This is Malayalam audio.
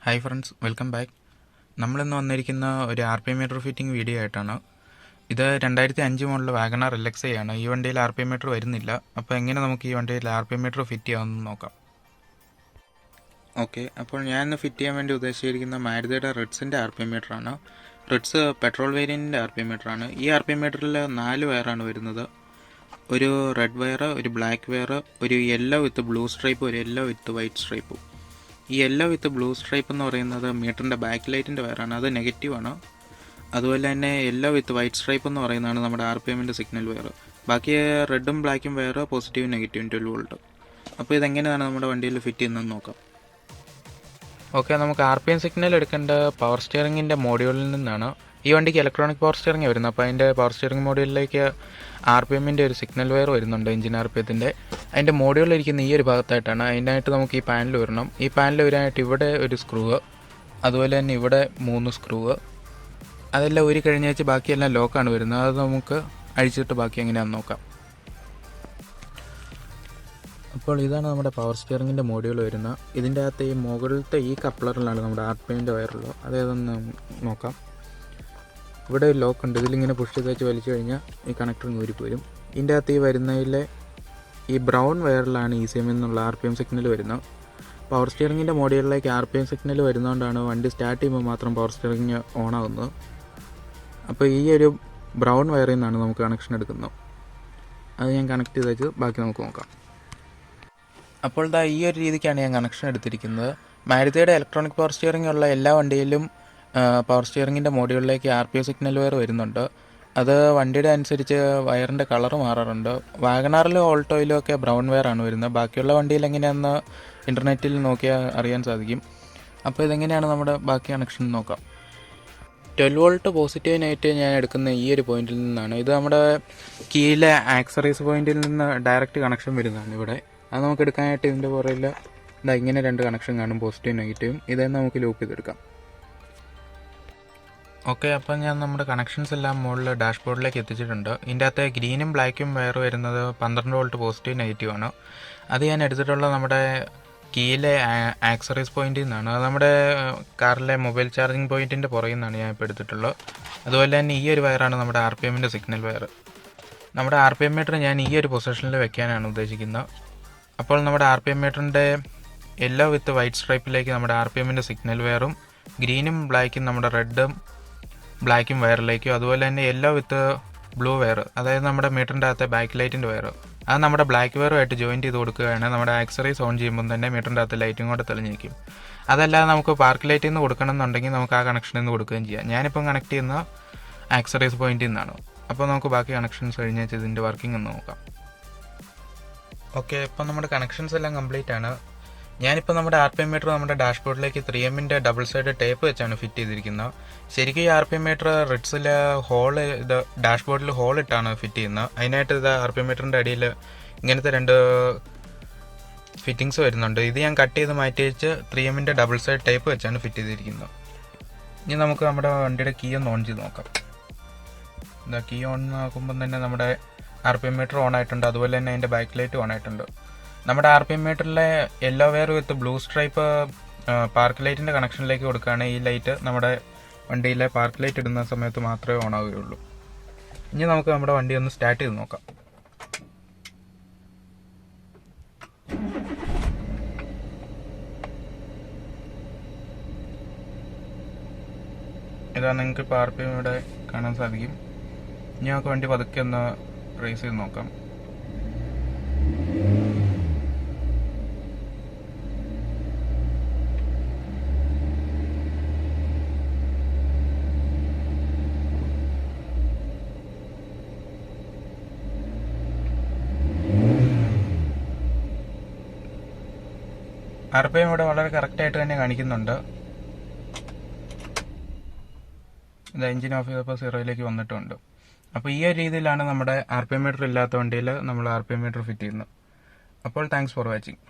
Hi friends, welcome back. നമ്മളിന്ന് വന്നിരിക്കുന്ന ഒരു RPM മീറ്റർ ഫിറ്റിംഗ് വീഡിയോ ആയിട്ടാണ്. ഇത് 2005 മോഡൽ വാഗണർ LXI ആണ്. ഈ വണ്ടിയിൽ RPM മീറ്റർ വരുന്നില്ല. അപ്പോൾ എങ്ങനെ നമുക്ക് ഈ വണ്ടിയിൽ RPM മീറ്റർ ഫിറ്റ് ചെയ്യാമെന്ന് നോക്കാം. ഓക്കെ, അപ്പോൾ ഞാൻ ഇന്ന് ഫിറ്റ് ചെയ്യാൻ വേണ്ടി ഉദ്ദേശിച്ചിരിക്കുന്ന മാരുതിയുടെ റിഡ്സിൻ്റെ RPM മീറ്ററാണ്. റിഡ്സ് പെട്രോൾ വേരിയൻറ്റിൻ്റെ RPM മീറ്ററാണ്. ഈ RPM മീറ്ററിൽ 4 വയറാണ് വരുന്നത്. ഒരു റെഡ് വയർ, ഒരു ബ്ലാക്ക് വയർ, ഒരു യെല്ലോ വിത്ത് ബ്ലൂ സ്ട്രൈപ്പ്, ഒരു യെല്ലോ വിത്ത് വൈറ്റ് സ്ട്രൈപ്പും. ഈ യെല്ലോ വിത്ത് ബ്ലൂ സ്ട്രൈപ്പ് എന്ന് പറയുന്നത് മീറ്ററിൻ്റെ ബാക്ക് ലൈറ്റിൻ്റെ വയറാണ്, അത് നെഗറ്റീവാണ്. അതുപോലെ തന്നെ യെല്ലോ വിത്ത് വൈറ്റ് സ്ട്രൈപ്പ് എന്ന് പറയുന്നതാണ് നമ്മുടെ RPMൻ്റെ സിഗ്നൽ വയർ. ബാക്കി റെഡും ബ്ലാക്കും വയർ പോസിറ്റീവും നെഗറ്റീവും 12 വോൾട്ട്. അപ്പോൾ ഇതെങ്ങനെയാണ് നമ്മുടെ വണ്ടിയിൽ ഫിറ്റ് ചെയ്യുന്നതെന്ന് നോക്കാം. ഓക്കെ, നമുക്ക് RPM സിഗ്നൽ എടുക്കേണ്ട പവർ സ്റ്റിയറിങ്ങിൻ്റെ മോഡ്യൂളിൽ നിന്നാണ്. ഈ വണ്ടിക്ക് ഇലക്ട്രോണിക് പവർ സ്റ്റിയറിംഗ് വരുന്നത്. അപ്പോൾ അതിൻ്റെ പവർ സ്റ്റിയറിംഗ് മോഡ്യൂളിലേക്ക് RPMൻ്റെ ഒരു സിഗ്നൽ വയർ വരുന്നുണ്ട്, എഞ്ചിൻ RPMത്തിൻ്റെ. അതിൻ്റെ മോഡ്യൂളിലിരിക്കുന്ന ഈ ഒരു ഭാഗത്തായിട്ടാണ്. അതിനായിട്ട് നമുക്ക് ഈ പാനൽ വരണം. ഈ പാനൽ വരാനായിട്ട് ഇവിടെ ഒരു സ്ക്രൂവ്, അതുപോലെ തന്നെ ഇവിടെ 3 സ്ക്രൂവ്. അതെല്ലാം ഊരി കഴിഞ്ഞ് വെച്ച് ബാക്കിയെല്ലാം ലോക്കാണ് വരുന്നത്. അത് നമുക്ക് അഴിച്ചിട്ട് ബാക്കി എങ്ങനെയാണെന്ന് നോക്കാം. അപ്പോൾ ഇതാണ് നമ്മുടെ പവർ സ്റ്റിയറിങ്ങിൻ്റെ മോഡ്യൂൾ വരുന്നത്. ഇതിൻ്റെ അകത്ത് ഈ മുകളിലത്തെ ഈ കപ്ലറിലാണ് നമ്മുടെ RPMൻ്റെ വയറുള്ളത്. അതേതൊന്ന് നോക്കാം. ഇവിടെ ഒരു ലോക്ക് ഉണ്ട്. ഇതിലിങ്ങനെ പുഷ് ചെയ്ത് വെച്ച് വലിച്ചു കഴിഞ്ഞാൽ ഈ കണക്ടർ ഊരിപ്പോരും. ഇതിൻ്റെ അകത്ത് ഈ വരുന്നതിലെ ഈ ബ്രൗൺ വയറിലാണ് ECM എന്നുള്ള RPM സിഗ്നൽ വരുന്നത്. പവർ സ്റ്റിയറിങ്ങിൻ്റെ മോഡ്യൂളിലേക്ക് RPM സിഗ്നൽ വരുന്നതുകൊണ്ടാണ് വണ്ടി സ്റ്റാർട്ട് ചെയ്യുമ്പോൾ മാത്രം പവർ സ്റ്റിയറിങ് ഓൺ ആകുന്നത്. അപ്പോൾ ഈ ഒരു ബ്രൗൺ വയറിൽ നിന്നാണ് നമുക്ക് കണക്ഷൻ എടുക്കുന്നത്. അത് ഞാൻ കണക്ട് ചെയ്ത് വെച്ച് ബാക്കി നമുക്ക് നോക്കാം. അപ്പോൾ ഈ ഒരു രീതിക്കാണ് ഞാൻ കണക്ഷൻ എടുത്തിരിക്കുന്നത്. മാരുതിയുടെ ഇലക്ട്രോണിക് പവർ സ്റ്റിയറിംഗ് ഉള്ള എല്ലാ വണ്ടിയിലും പവർ സ്റ്റിയറിങ്ങിൻ്റെ മോഡ്യൂളിലേക്ക് RPM സിഗ്നൽ വയർ വരുന്നുണ്ട്. അത് വണ്ടിയുടെ അനുസരിച്ച് വയറിൻ്റെ കളർ മാറാറുണ്ട്. വാഗണറിലും ഓൾട്ടോയിലും ഒക്കെ ബ്രൗൺ വയറാണ് വരുന്നത്. ബാക്കിയുള്ള വണ്ടിയിൽ എങ്ങനെയാണെന്ന് ഇൻ്റർനെറ്റിൽ നോക്കിയാൽ അറിയാൻ സാധിക്കും. അപ്പോൾ ഇതെങ്ങനെയാണ് നമ്മുടെ ബാക്കി കണക്ഷൻ നോക്കാം. 12 വോൾട്ട് പോസിറ്റീവിനായിട്ട് ഞാൻ എടുക്കുന്ന ഈ ഒരു പോയിന്റിൽ നിന്നാണ്. ഇത് നമ്മുടെ കീയിലെ ആക്സറീസ് പോയിന്റിൽ നിന്ന് ഡയറക്റ്റ് കണക്ഷൻ വരുന്നതാണ് ഇവിടെ. അത് നമുക്ക് എടുക്കാനായിട്ട് ഇതിൻ്റെ പുറകിൽ ഇങ്ങനെ 2 കണക്ഷൻ കാണും, പോസിറ്റീവും നെഗറ്റീവും. ഇതെന്ന് നമുക്ക് ലൂപ്പ് ചെയ്തെടുക്കാം. ഓക്കെ, അപ്പം ഞാൻ നമ്മുടെ കണക്ഷൻസ് എല്ലാം മുകളിൽ ഡാഷ്ബോർഡിലേക്ക് എത്തിച്ചിട്ടുണ്ട്. ഇതിൻ്റെ അകത്ത് ഗ്രീനും ബ്ലാക്കും വയർ വരുന്നത് 12 വോൾട്ട് പോസിറ്റീവ് നെഗറ്റീവാണ്. അത് ഞാൻ എടുത്തിട്ടുള്ള നമ്മുടെ കീയിലെ ആക്സറീസ് പോയിന്റിൽ നിന്നാണ്. അത് നമ്മുടെ കാറിലെ മൊബൈൽ ചാർജിങ് പോയിന്റിൻ്റെ പുറകിൽ നിന്നാണ് ഞാൻ ഇപ്പോൾ എടുത്തിട്ടുള്ളത്. അതുപോലെ തന്നെ ഈ ഒരു വയറാണ് നമ്മുടെ RPMൻ്റെ സിഗ്നൽ വയർ. നമ്മുടെ RPM മീറ്റർ ഞാൻ ഈ ഒരു പൊസിഷനിൽ വെക്കാനാണ് ഉദ്ദേശിക്കുന്നത്. അപ്പോൾ നമ്മുടെ RPM മീറ്ററിൻ്റെ യെല്ലോ വിത്ത് വൈറ്റ് സ്ട്രൈപ്പിലേക്ക് നമ്മുടെ RPMൻ്റെ സിഗ്നൽ വയറും, ഗ്രീനും ബ്ലാക്കും നമ്മുടെ റെഡും ബ്ലാക്കും വയറിലേക്കും, അതുപോലെ തന്നെ യെല്ലോ വിത്ത് ബ്ലൂ വയർ, അതായത് നമ്മുടെ മീറ്ററിൻ്റെ അകത്തെ ബാക്ക് ലൈറ്റിൻ്റെ വയർ, അത് നമ്മുടെ ബ്ലാക്ക് വയറുമായിട്ട് ജോയിൻറ്റ് ചെയ്ത് കൊടുക്കുകയാണ്. നമ്മുടെ ആക്സറീസ് ഓൺ ചെയ്യുമ്പോൾ തന്നെ മീറ്ററിൻ്റെ അകത്ത് ലൈറ്റും കൂടെ തെളിഞ്ഞിരിക്കും. അതല്ലാതെ നമുക്ക് പാർക്ക് ലൈറ്റിൽ നിന്ന് കൊടുക്കണം എന്നുണ്ടെങ്കിൽ നമുക്ക് ആ കണക്ഷനിൽ നിന്ന് കൊടുക്കുകയും ചെയ്യാം. ഞാനിപ്പം കണക്ട് ചെയ്യുന്ന ആക്സറീസ് പോയിന്റിൽ നിന്നാണ്. അപ്പോൾ നമുക്ക് ബാക്കി കണക്ഷൻസ് കഴിഞ്ഞ് വെച്ച് ഇതിൻ്റെ വർക്കിംഗ് ഒന്ന് നോക്കാം. ഓക്കെ, ഇപ്പം നമ്മുടെ കണക്ഷൻസ് എല്ലാം കംപ്ലീറ്റ് ആണ്. ഞാനിപ്പോൾ നമ്മുടെ RPM മീറ്റർ നമ്മുടെ ഡാഷ്ബോർഡിലേക്ക് 3Mൻ്റെ ഡബിൾ സൈഡ് ടേപ്പ് വെച്ചാണ് ഫിറ്റ് ചെയ്തിരിക്കുന്നത്. ശരിക്കും ഈ RPM മീറ്റർ റിഡ്സിൽ ഇത് ഡാഷ്ബോർഡിൽ ഹോൾ ഇട്ടാണ് ഫിറ്റ് ചെയ്യുന്നത്. അതിനായിട്ട് ഇത് RPM മീറ്ററിൻ്റെ അടിയിൽ ഇങ്ങനത്തെ 2 ഫിറ്റിങ്സ് വരുന്നുണ്ട്. ഇത് ഞാൻ കട്ട് ചെയ്ത് മാറ്റി വെച്ച് 3Mൻ്റെ ഡബിൾ സൈഡ് ടേപ്പ് വെച്ചാണ് ഫിറ്റ് ചെയ്തിരിക്കുന്നത്. ഇനി നമുക്ക് നമ്മുടെ വണ്ടിയുടെ കീ ഒന്ന് ഓൺ ചെയ്ത് നോക്കാം. കീ ഓൺ ആക്കുമ്പം തന്നെ നമ്മുടെ RPM മീറ്റർ ഓൺ ആയിട്ടുണ്ട്. അതുപോലെ തന്നെ അതിൻ്റെ ബാക്ക് ലൈറ്റ് ഓൺ ആയിട്ടുണ്ട്. നമ്മുടെ RPM മീറ്ററിലെ yellow wire with blue stripe park ലൈറ്റിൻ്റെ കണക്ഷനിലേക്ക് കൊടുക്കുകയാണ്. ഈ ലൈറ്റ് നമ്മുടെ വണ്ടിയിലെ പാർക്ക് ലൈറ്റ് ഇടുന്ന സമയത്ത് മാത്രമേ ഓൺ ആവുകയുള്ളൂ. ഇനി നമുക്ക് നമ്മുടെ വണ്ടി ഒന്ന് സ്റ്റാർട്ട് ചെയ്ത് നോക്കാം. ഇതാ നിങ്ങൾക്ക് ഇപ്പോൾ RPM ഇവിടെ കാണാൻ സാധിക്കും. ഇനി നമുക്ക് വണ്ടി പതുക്കെ ഒന്ന് റേസ് ചെയ്ത് നോക്കാം. RPM ഇവിടെ വളരെ കറക്റ്റായിട്ട് തന്നെ കാണിക്കുന്നുണ്ട്. ഇത് എഞ്ചിൻ ഓഫ് ചെയ്തപ്പോൾ 0യിലേക്ക് വന്നിട്ടുണ്ട്. അപ്പോൾ ഈ ഒരു രീതിയിലാണ് നമ്മുടെ RPM മീറ്റർ ഇല്ലാത്ത വണ്ടിയിൽ നമ്മൾ RPM മീറ്റർ ഫിറ്റ് ചെയ്യുന്നത്. അപ്പോൾ താങ്ക്സ് ഫോർ വാച്ചിങ്.